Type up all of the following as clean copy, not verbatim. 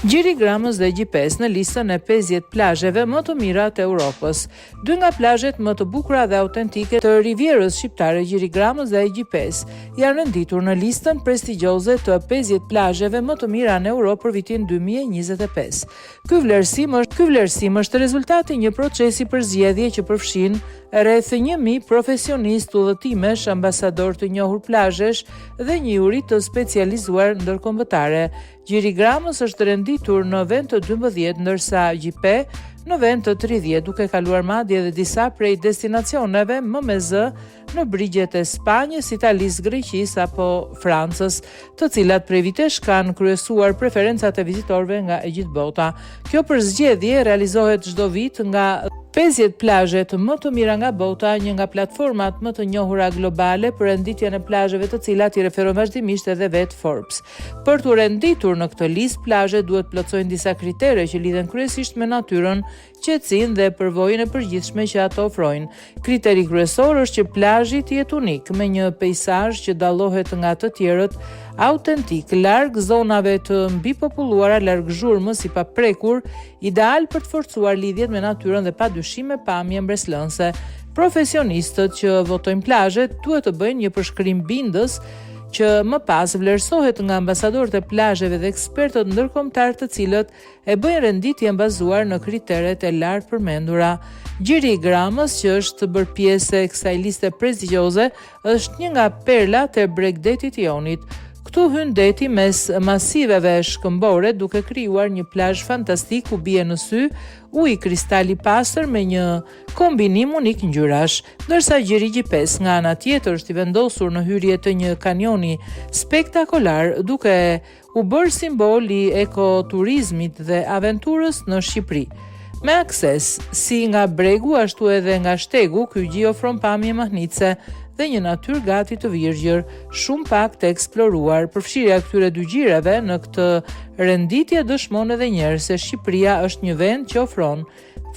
Gjiri Gramës dhe Gjipes në listën e 50 plazheve më të mira të Europës. Dy nga plazhet më të bukura dhe autentike të Rivierës shqiptare, Gjiri Gramës dhe Gjipes, janë renditur në listën prestigjioze të 50 plazheve më të mira në Europë për vitin 2025. Ky vlerësim është rezultati një procesi përzgjedhje që përfshin rreth 1000 profesionistë, udhëtimesh, ambasador të njohur plazhesh dhe një juri të specializuar ndërkombëtare. Gjiri Gramës është renditur në vend të 12, ndërsa Gjipe në vend të 30, duke kaluar madje edhe disa prej destinacioneve më me zë në brigjet e Spanjës, Italisë, Greqisë apo Francës, të cilat prej vitesh kanë kryesuar preferencat e vizitorëve nga e gjithë bota. Kjo përzgjedhje realizohet çdo vit nga 50 plazhet më të mira nga bota, një nga platformat më të njohura globale për renditjen e plazheve, të cilat i referon vazhdimisht edhe vet Forbes. Për të renditur në këtë listë, plazhet duhet plotësojnë disa kritere që lidhen kryesisht me natyrën, qetësinë dhe përvojën e përgjithshme që ato ofrojnë. Kriteri kryesor është që plazhi të jetë unik, me një peizazh që dallohet nga të tjerët, autentik, larg zonave të mbipopulluara, larg zhurmës, i paprekur, ideal për të forcuar lidhjet me natyrën dhe padyshime pamje mbreslënse. Profesionistët që votojnë plazhet duhet të bëjnë një përshkrim bindës që më pas vlerësohet nga ambasadorët e plazheve dhe ekspertët ndërkombëtar, të cilët e bëjnë renditjen bazuar në kriteret e lartë përmendura. Gjiri Gramës, që është bërë pjesë e kësaj liste prestigjioze, është një nga perlat e Bregdetit Jonit. Këtu hyn deti mes masiveve shkëmbore, duke krijuar një plazh fantastik ku bie në sy uji kristal i pastër me një kombinim unik ngjyrash, ndërsa Gjiri Gjipes nga ana tjetër është i vendosur në hyrje të një kanjoni spektakolar, duke u bërë simbol i ekoturizmit dhe aventurës në Shqipëri. Me akses si nga bregu ashtu edhe nga shtegu, ky gjë ofron pamje mahnitse dhe një natyrë gati të virgjër, shumë pak të eksploruar. Përfshirja e këtyre dy gjireve në këtë renditje dëshmon edhe një herë se Shqipëria është një vend që ofron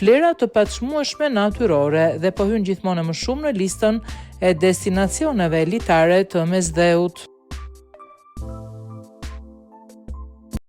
vlera të paçmueshme natyrore dhe po hyn gjithmonë më shumë në listën e destinacioneve elitare të mesdheut.